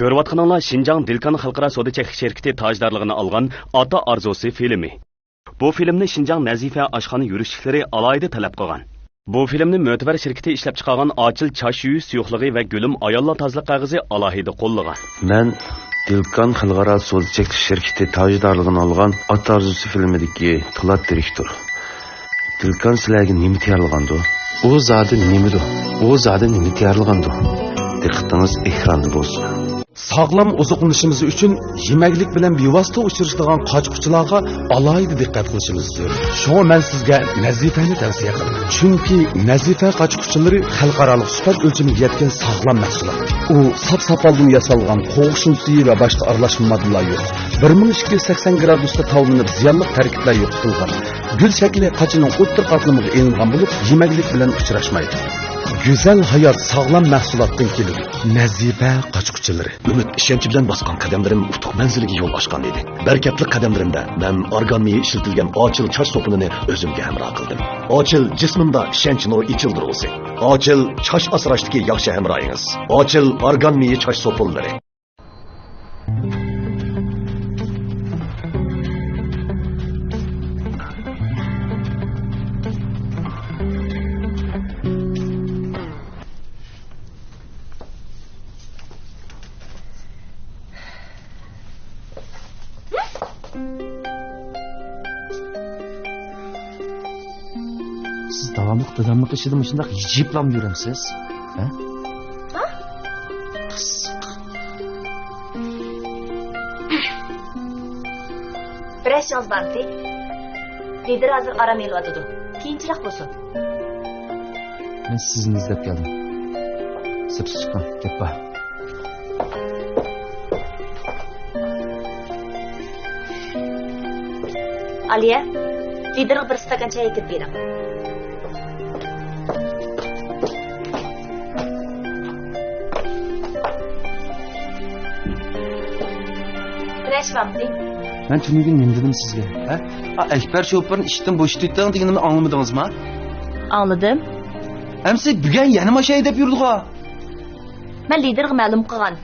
Ko'rayotganinglar Şinjan Dilkan Xalqaro savdo chekish şirkati tajdorligini olgan Ota Arzusi filmi. Bu filmni Şinjan Nazifa oshxona yurishliklari alohida talab qilgan. Bu filmni Mo'tabar shirkati ishlab chiqargan Ochil Chash yuz suyuqligi va Gulim ayollar tozaliq qog'ozi alohida qo'llagan. Men Dilkan Xalqaro savdo chekish shirkati tajdorligini olgan Ota Arzusi filmidagi Talat direktor. Dilkan sizlarga nima tayyorlagandi? U zodi nimidi? U zodi nima tayyorlagandi? Diqqatingiz ekranda bo'lsin. Sağlam ozuqlanishimiz uchun yemaklik bilan bevosita uchrashadigan qochquchilarga alohida diqqat qilishimiz zarur. Shunga men sizga Nazifani tavsiya qilaman. Chunki Nazifa qochquchilari xalqaro sifat o'lchamiga yetgan sog'lom mahsulot. U sap-sapaldan yasalgan qo'g'shin suyi va boshqa aralashma moddalar yo'q. 1280 gradusda tavlanib ziyonli tarkiblar yo'qotilgan. Gul shakli qochining o'ttir qatlamiga elingan bo'lib, yemaklik bilan uchrashmaydi. Güzel hayat sağlam mahsulotdan keladi. Nazifa qochquchilari. Ümit ishonchi bilan bosgan qadamlarim utuq manziliga yo'l ochgan edi. Barkatli qadamlarimda men organ miyi ishlatilgan ochil choch so'pini o'zimga hamroh qildim. Ochil jismimda ishonch nuri ichildiruvsi. Ochil choch asrashdagi yaxshi hamrohingiz. Ochil organ miyi choch so'pilari. Davamlı işledim içinde yiyiplam yürümsiz. Ha? Kısık. Biraz şans banti. Lider hazır arameli adıdı. Keyinçilik olsun. Ben sizin izlep geldim. Sepsi çıkan. Gep bak. Aliye, liderlik bir stakan çay ekip berim. Ben tüm gün ne dedim sizge? Ekber şoförün işten boş tuttuğunu degenimi anlamadınız mı? Anladım. Hem siz bugün yanıma şey edip yürüdük ha. Ben liderga ma'lum qilgan.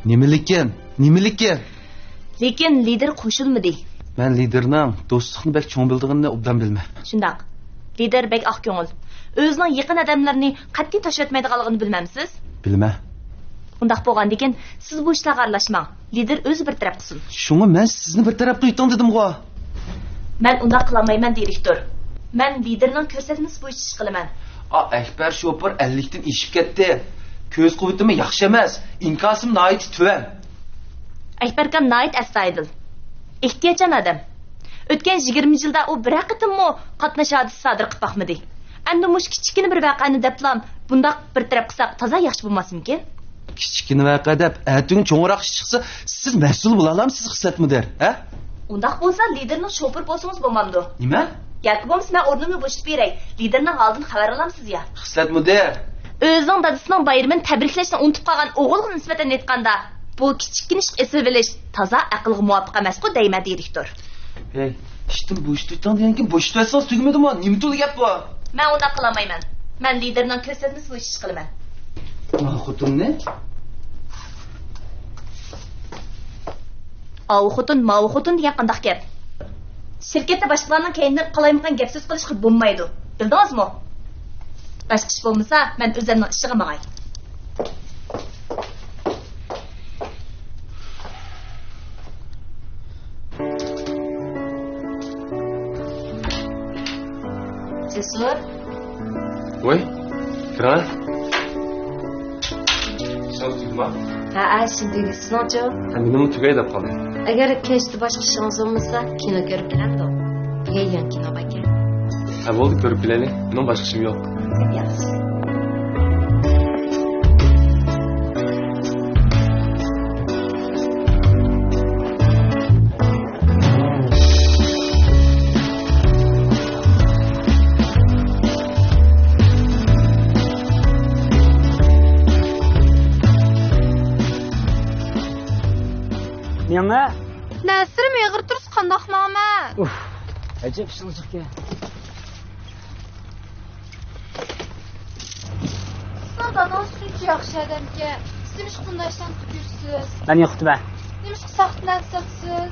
Nimelikken? Lekin lider qo'shilmadi. Ben liderning do'stlikni bek cho'ng bildig'ini obdan bilma. Shundaq. Lider bek oq ko'ngil. O'zining yaqin odamlarini qat'iy tashlatmaydiganligini bilmamsiz? Bilma. Undaq bo'lgandan siz bu ishlarga aralashmang. Lider o'zi bir taraf qilsin. Shunga men sizni bir taraf qildim dedim-ku. Men undaq qilmayman direktor. Men liderning ko'rsatmasi bo'yicha ish qilaman. Ekber şoför 50'den işip ketdi. Ko'z quvvatim yaxshi emas. İnkasim nayit tuvan. Ekberkam nayit astoydil. Ehtiyojchan odam. O'tgan 20 yilda u bir qatimmi qatnashadi sodir qilib baxmadi. Endi mush kichkina bir voqeani deplam bundaq bir taraf qilsak toza yaxshi bo'lmasmikin? Kichkina voqea deb atun cho'ngroq ish chiqsa siz mas'ul bo'la olamsiz xizmat der, ha? Undaq bo'lsa liderning shofir bo'lsangiz bo'lmamdi. Nima? Yoki bo'lmasa men o'rnimni bo'shatib beray. Liderning holidan xabar olamsiz ya. Xizmat mudir. O'zining dadasining bayramini tabriklashni unutib qolgan o'g'ilga nisbatan aytganda, bu kichkina ish esir bilish toza aqlga muvofiq emas-ku deyman direktor. Hey, ishtim bo'sh tutdan deganki bo'sh tutsangiz tugamadimi? Nima to'li gap bu? Men unda qilmayman. Men liderning ko'rsatmasi bo'yicha ish qilaman. Xotinni? Mavu xotun degan qanday gap? Shirkatda boshqalarning keyindan qalaymigan gap so'z qilishga bo'lmaydi. Bildingizmi? Boshqa ish bo'lmasa, men o'zimning ishiga mag'ay. Cesur? Oui, kira? Sağ Ha, şimdi gitsinchi. Menimi tugay deb qoldi. Agar kechda boshqa ishingiz bo'lmasa, kino ko'rib keladi. Birga kino bakka. Ha, bo'ldi, ko'rib kelaylik. Mening boshqa ishim yo'q. Yaxshi. Yana? Nasrim yig'ir tursiz qandoqmama? Ajab ishingizga. Sizdan such yaxshi odamga Nima bunday ishdan qilibsiz? Ben yo'qdim. Nima saqlanasiz?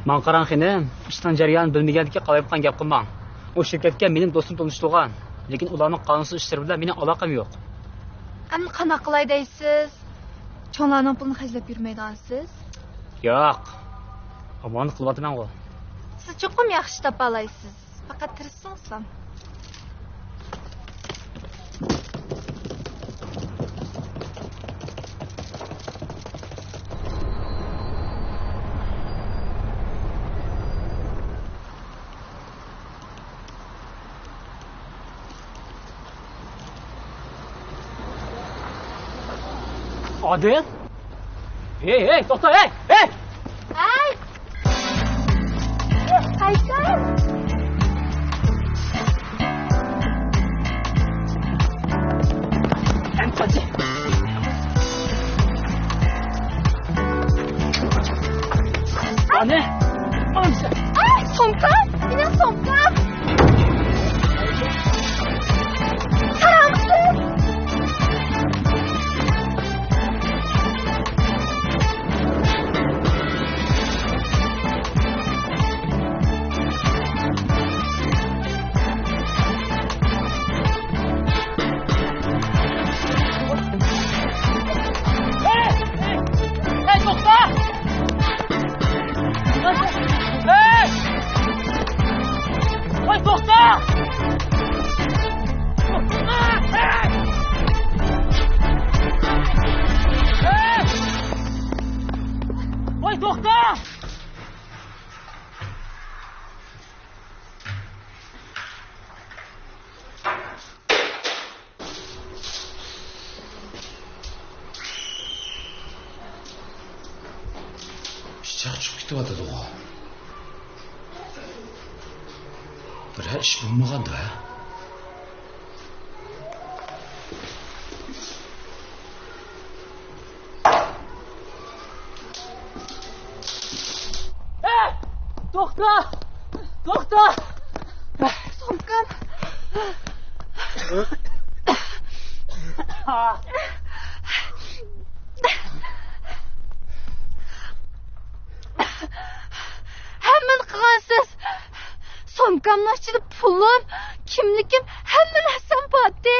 Men qarang xonim, ishdan jarayon bilmaganlikka qalayotgan gap qilmang. O shirkatga mening do'stim tanishtirgan, lekin ularning qonunsiz ishlari bilan mening aloqam yo'q. Endi qanaqa qilay deysiz? Cho'nglarning pulini xajlab yurmaydigansiz? Yo'q. Amonat qilyapman u. Siz cho'qim yaxshi topa olasiz. Faqat tirishsam. Adil? Hey, to'xta, hey! Ay! Haykal! Emçacı. Anne! Amca! Ay, somkam! Benim somkam! Karanlık! Pichoq chiqib ketyapti o'g'il. Bir ish bo'lmaganda. To'xta! Somkam! Hemen qilgansiz. Somkamning ichida pulim, kimlikim, hamma narsam bor-da.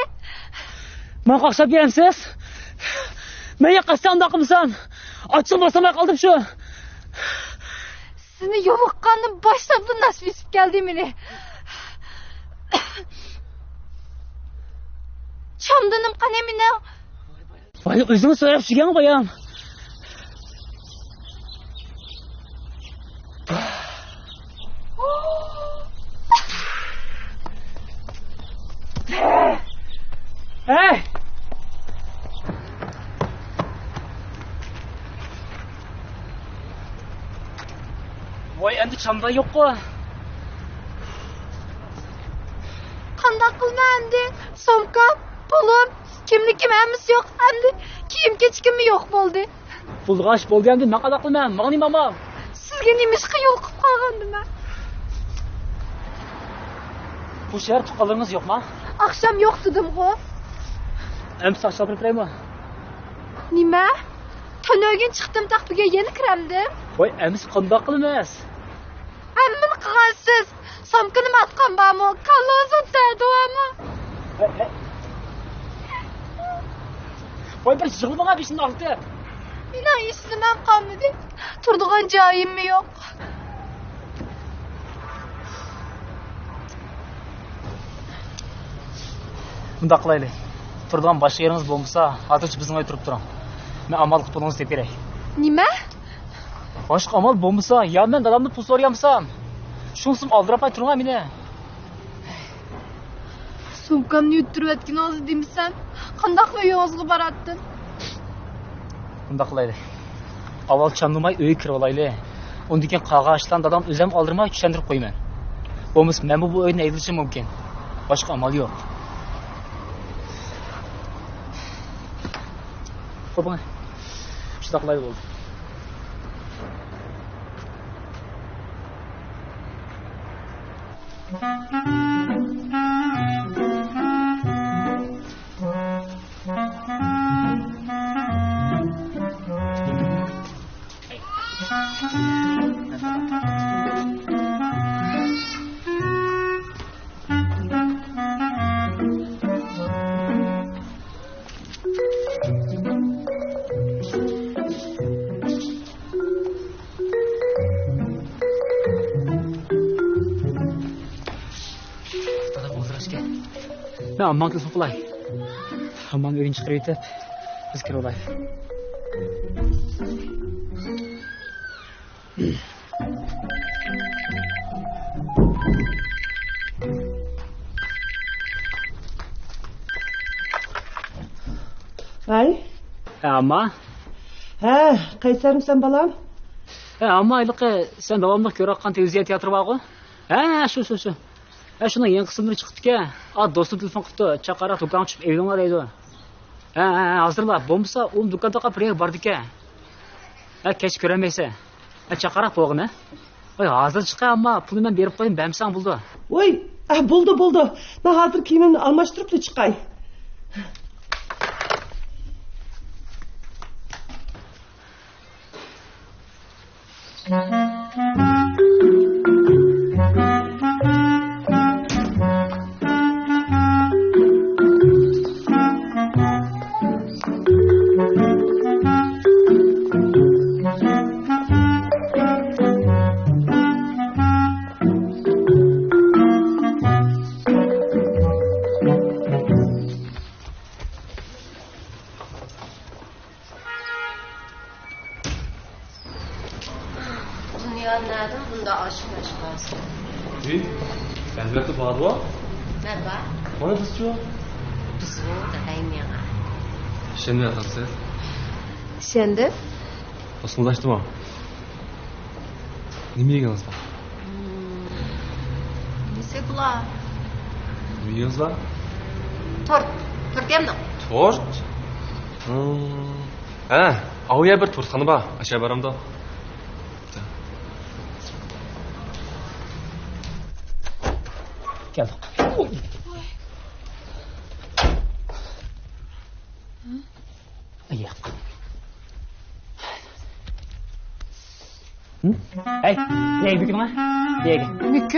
Men qo'shib beramsiz? Menga qasam doqimsan. Ochilmasamay qoldim shu. Sizni yo'liqqandan boshlab nasib etib keldi meni. Chamdinim qani meni? Voy, o'zing so'rab chigan qo'yam. Hey! Voy, endi chamda yo'q-ku. Qanday qilman endi? Somkam, pulim, kimlikim hammasi yo'q. Endi kiyim-kechkim yo'q bo'ldi. Pulg'ash bo'lganda men qanaqa qilman? Ma'ni mama. Sizga nima ishqa yo'l qilib qolgandim men? Bu shahar tuqqanlarimiz yo'qmi? Akşam yo'q dedim-ku. Endi saçlar biriklaymi? Nima? Tönögün chiqdim taqbiga yana kiramdim. Voy, endi qanday qilamiz? Hammani qilgansiz. Somkani matqan bormi? Kallozim tardimi? Voy, bir yig'ilmagan beshini oldi. Mening istimam qolmadi. Turdigan joyim yo'q. Bunda qilaylik. Turdigan boshqa yeringiz bo'lmasa, hozircha bizning turib turing. Men amal qilib pulingizni deb beray. Nima? Boshqa amal bo'lmasa, ya men dadamni pul so'rayamsam, shunsim oldirapay turing meni. Sumkamni yuttirib o'tganingiz demsan, qandoq uyingizga boratdin? Bunda qilaylik. Avval chamdumay uyga kirib olaylik. Undan keyin qog'oshdan dadam o'zim oldirmay tushuntirib qo'yman. Bo'lmasa men bu o'yinni aytishim mumkin. Boshqa amal yo'q. Qo'ping. Shunday qilaylik bo'ldi. ekan. Men ammang telefon qilay. Ammang uydan chiqarib yetib, biz kirib olaylik. Ay, Amma, ha, qaysarmisan balam? amma ayliqi sen davomli ko'rayotgan televiziya teatri borku? Ha, shu. Shuni yangi qismlari chiqibdi-ku. Do'stim telefon qilibdi, chaqara do'kon ochib evinglar deydi. Ha, hozirlar bo'lmasa, u do'konda priyer bordi-ku. Kech ko'ramaysa. Chaqara bo'g'ini. Voy, hozir chiqay, ammo pulni men berib qo'yim, bamsang bo'ldi. Voy, bo'ldi. Men hozir kiyimimni almashtirib chiqay. Dünyalardan bunda aşk başkası. Sen de bağlı var. Ben var. Bana kızıyor. Biz o da daimiyana. Şimdi yatarsın. Sen de? Osmanlaştı mı? Ne mi yiyorsunuz bak? Nese bula? Ne yiyorsunuz lan? Tort. Tort yemdim. Tort? Ha, avuya bir tortxana bor, aşağı baramda. Gel. Ayak. Hey, nereye gidiyorsun lan? Nereye gidiyorsun? Mükü?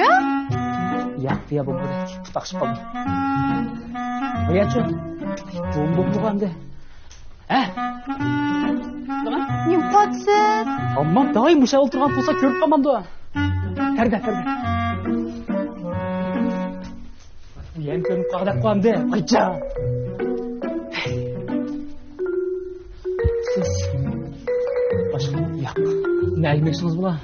Ya, ya bu burada takışıp kaldım. Buraya açıyor. Bu bende. Yımpatsız. Aman daha iyi bu şey oturan olsa körüp kalmam da. Feride. Yem körüp kalacak kaldı. Ayça. Siz başka yak. Ne yemeksiniz bula?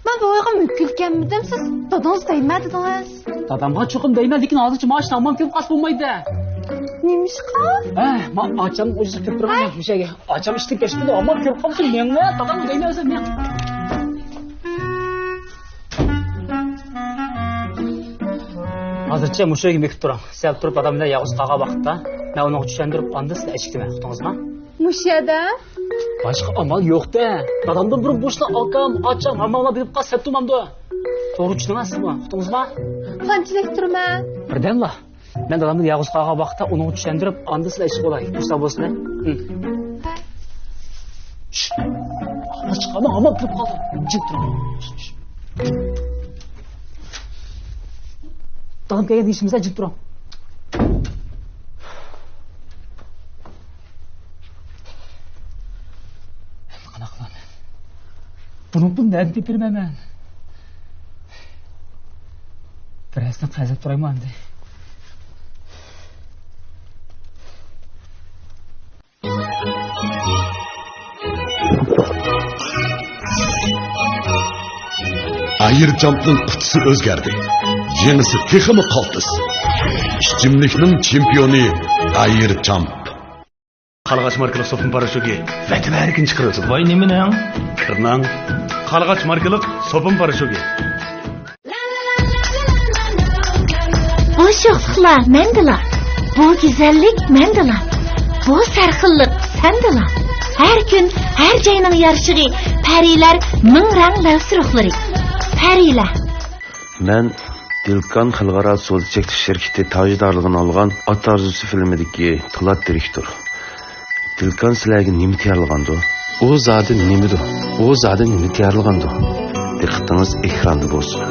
Ben bu oyga mükülkenmidim siz. Dadanız değmediniz. Dadamga çokum değmedikin ağzı maaş tamam köp kas bulmaydı. Neymiş kan? Açam ucuz köp durgan bir şey. Açam işte geçti de ama köp kalsın men ne? Dadam değmezse men. Hozircha mushu yemek turam. Sel turib odamda yog'iz qaga vaqtda men uni tushuntirib qoldi, siz eshitdimi, uqdingizmi? Müşyada? Boshqa amal yo'q-da. Dadamdan bir bo'shla akam, acham, hammani berib qolsa septumamda. To'g'ri tushundingizmi? Uqdingizmi? Qanchalik turman? Birdamla. Men dadamni yog'iz qaga vaqtda uni tushuntirib, anda siz eshitib olay. Usta bo'lsin. Chiqama, hamma bilib qoldi. Jim turing. Dadam kelgan ishimizda jim turing. Qanaqa qilaman? Buni bundan deb bermayman. Birazdan qazib turayman endi. Ayrıcampның qutisi o'zgardi. Yengisi texmi qaltis. İchimlikning chempioni Ayrıcamp. Qalğaç markalı sopun paraşuki vətən erkin çıxırırsın. Voy nimaning? Kirnan. Qalğaç markalı sopun paraşuki. Bu şoxlar mendilar. Bu güzellik mendilar. Bu sarxillik sendilar. Her gün her joyning yarışığı parilar ming rang lavsruqlari. Parilar. Men Dilkan Xalqaro so'zi chekish shirkati tajdorligini olgan Ot Arzusi filmidagi Tilat direktor. Dilkan sizlarga nima tayyorlagandi? U zodi nimidi? U zodi nima tayyorlagandi? Diqqatingiz ekranda bo'lsin.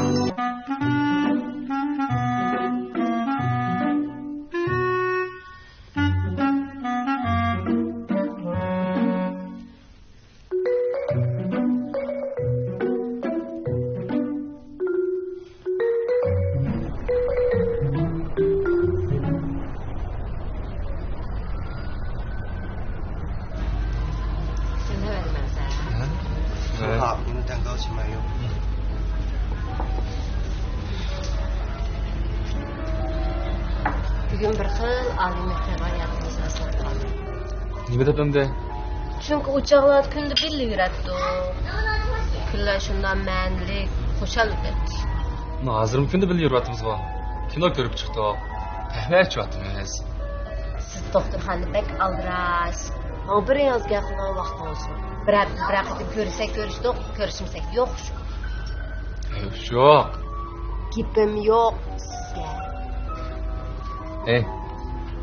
Bugün bir xil oliy maktab hayotimiz aslan qoldi. Nima deb endi? Chunki uchoqlar kunda birga yuradi. Kunlar shundan ma'nilik, xushalik o'tdi. Hozir kunda birga yuryapmiz va kino ko'rib chiqdik. Qahva ichayapmiz. Siz doktorxonada bek aldirasiz. Mana bir yozga qilgan vaqtingiz bor. Biroq ko'rsak ko'rishdik, ko'rishmasak yo'q. Yo'q. Gapim yo'q sizga.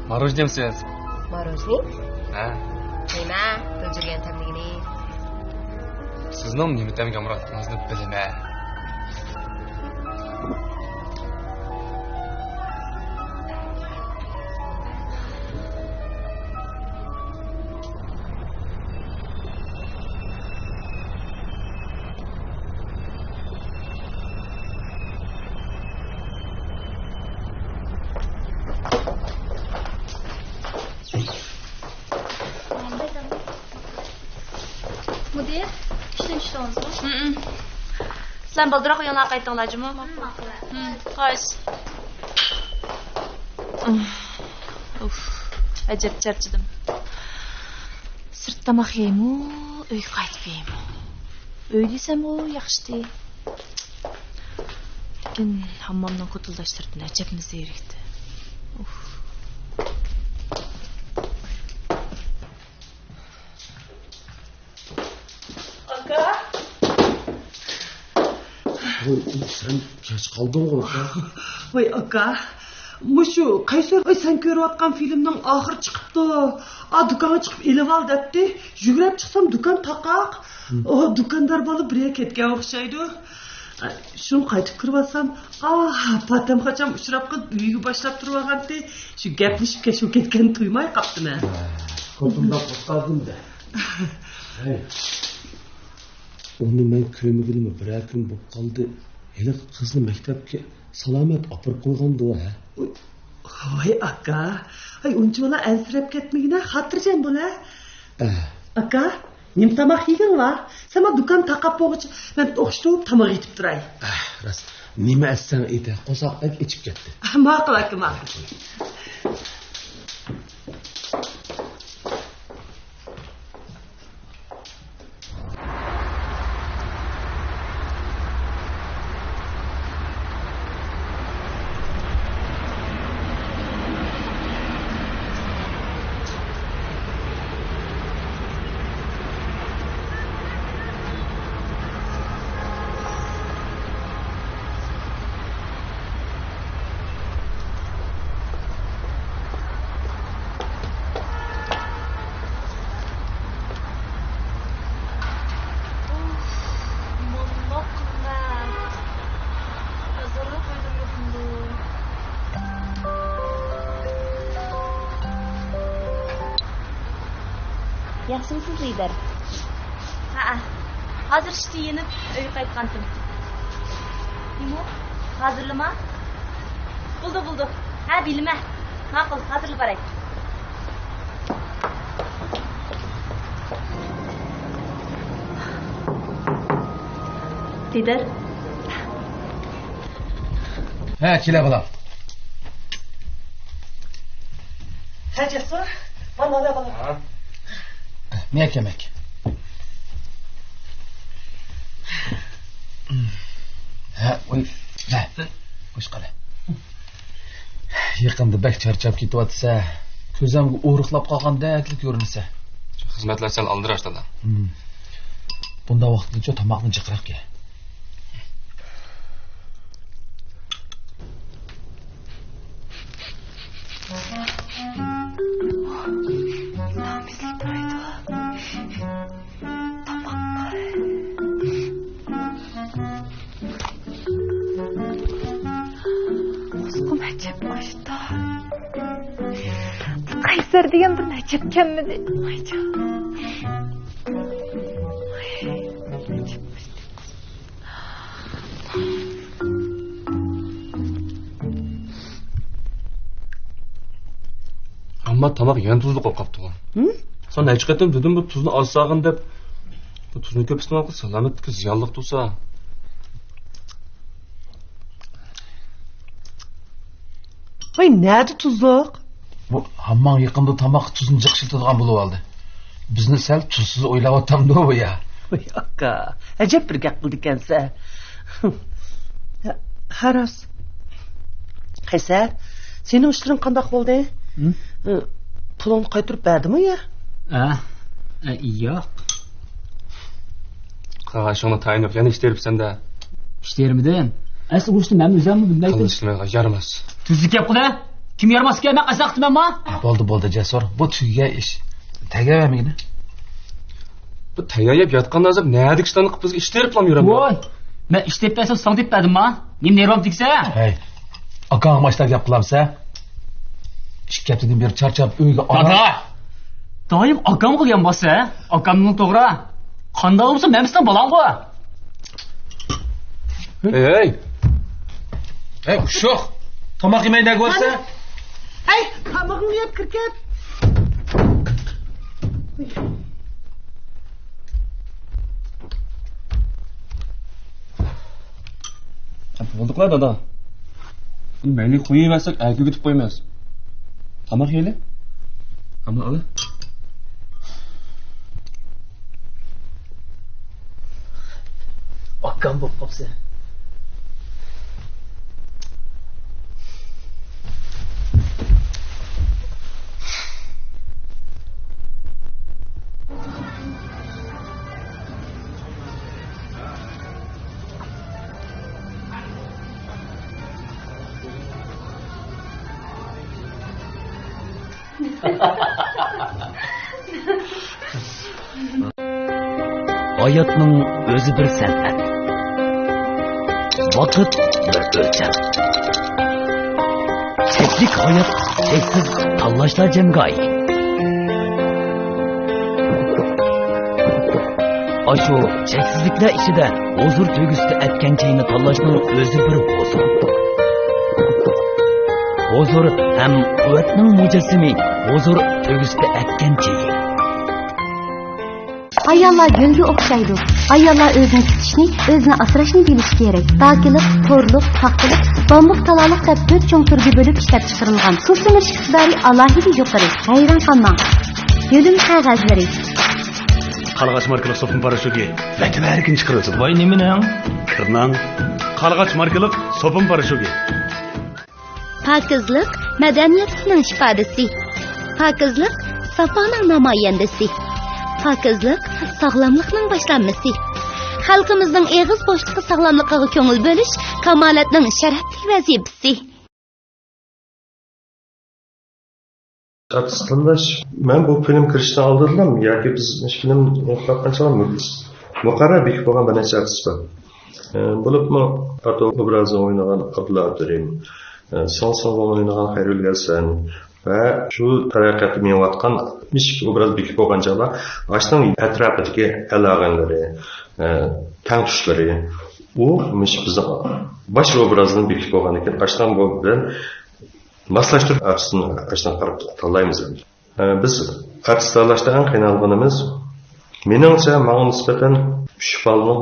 Marojnem siz. Marojni? Ha. Nima? Ko'rgan tamligini. Sizning nima degan murodingizni bilaman. Mudir, ishdan tushdingizmi? Sizlar baldiroq yana qaytdinglarmi? Qaysi? Ajab charchadim. Sirtda maxyaymi, uyga qaytib yeymi? Uy desam u yaxshi. Lekin hammomdan qutulashtirdim, ajabimiz erikdi. Sen geç kaldın mı? Vay aka. Muşu Kaysar sen ko'rayotgan filmning oxiri chiqibdi. Do'konga chiqib elib ol debdi. Yugurib chiqsam do'kon taqoq. O do'kondor bola birga ketgan o'xshaydi. Shuni qaytib kirib olsam, patam qachon uchrab qilib uyga boshlab turib olgandi. Shu gaplashib kesib ketgan tuymay qopdimi? Ko'pimda qoldim-da. Onu men ko'migilmi bir kun bo'lib qoldi. Hali qizni maktabga salomat olib qo'ygandi ha. Voy aka, uncha ansirab ketmagina, xotirjam bo'la. Aka, nim tamoq yegingmi? Sen do'kon taqab bo'g'ich, men o'xshitib tamoq yetib turay. Rost. Nima etsan edi, qo'soqdek ichib ketdi. Ma'qul aka, ma'qul. Yaxshimisiz lider? Ha. Hozir ishga yenib uyga qaytgandim. Nima? Hozirlama? Bo'ldi. Ha, bilma. Ma'qul, hozirli boray. Lider? Ha, kela bolam. Ha, Jasur. Mana bolam. Ne kemek? Ha, oy. Ha. Qo'sh qala. Yaqinda bak charchab ketyapsa, ko'zimga o'riqlab qolgandek ko'rinsa. Xizmatlar sal aldirashdi. Bunda vaqtincha tomoqni jiqrab ke. Kaysar degan bir najab kammidi. Amma tomoq yan tuzli qolib qopti. Sen necha qatam dedim bu tuzni olsag'in deb. Bu tuzni ko'p iste'mol qilsa, salomatga ziyonli tursa. Voy, nerede tuzluq? Bu hamman yaqında tamoq tuzini jiqshitadigan bo'lib oldi. Bizni sal tuzsiz o'ylayaptamdi bu ya. Voy, aka, ajab bir gap qildi ekansan. Haras. Qaysar, sening ishlaring qanday bo'ldi? Pulni qaytarib berdimi ya? Yo'q. Qag'ashingni tayinib yana ishlayapsan-da. İşlerimden. Asıl uçtum ben üzerimi bunday qilib. Qilishmaga yaramas. Tuzlik gap qila. Kim yarmas ki ben qasaqdim ama? Bo'ldi, Jasur. Bu tugiga ish. Tagavermagin. Bu tayyorlab yotgan azab nədік işlerini qilib bizga ishlayaplam yuraman. Voy. Ben işlep ben sang deb berdim ma. Nem neram diksa? Hey. Akang maçta gap qilamsa? Ish gapdan beri charchab uyga Dada. Doim akam qilgan bo'lsa, akamning to'g'ri. Qanday bo'lsa men sizdan bolam qo'y. Hey, uşaq. Tomoq yemay nag bo'lsa? Hey, tomog'imni yeb kirgan. Bo'ldiqlar dada. Mayli qo'yaversak, ayga ketib qo'ymaymiz. Tomoq yeyli. Ammo ala. Akam bo'lib qopsa. Hayatning o'zi bir san'at. Vaqt bir o'lcham. Cheklik hayot cheksiz tanlashlar jamgoyi. Ashu cheksizliklar ichida huzur tuyg'usida etgan chayni tanlashning o'zi bir huzur. Huzur ham quvvatning mujassimi, huzur tuyg'usida etgan chayi. Ayollar gölge o'xshaydi. Ayollar o'zini tutishni, o'zini asrashni bilishi kerak. Tokilik, to'rliq, paxtalik, bambuq talaliq deb 4 cho'ng turga bo'lib ishlab chiqarilgan. Suv simirish iqtidori alohida yuqori. Hayron qolmang. Yo'lim qog'ozlari. Qalğaç markalık sopun paraşütü. Vətib erkin çıxırırsın. Vay neminin? Kırnan. Qalğaç markalık sopun paraşütü. Pokizlik madaniyatning ifodasi. Pokizlik safoning namoyandasi. Pokizlik sog'lomlikning boshlanmasi. Xalqimizning eg'iz bo'shliqi sog'lomligiga ko'ngil bo'lish kamolatning sharafli vazifasi. Tanlash, men bu film kirishdan oldinlam yoki biz film qanchalar muqarrar bekib bo'lgan bir necha artist bor. Bo'libmi Ato obrazini o'ynagan Abdulla Abdurim, Sonson o'ynagan Xayrul Hasan va shu taraqqiyotda menayotgan mishk obraz bekib bo'lgan joylar ashning atrofidagi aloqalari, tang tushlari u mish bizning bosh obrazini bekib bo'lgan ekan ashdan bu bilan maslashtirib artistni ashdan qarab tanlaymiz. Biz artist tanlashda eng qiynalganimiz meningcha ma'lum nisbatan Shifalning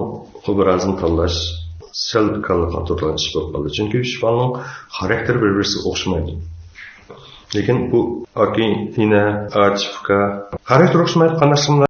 obrazini tanlash sel qilgan to'lanish bo'lib qoldi. Chunki Shifalning xarakteri bir-biriga o'xshamaydi. Lekin bu Argentina, Artifka xarakter o'xshamaydi qanday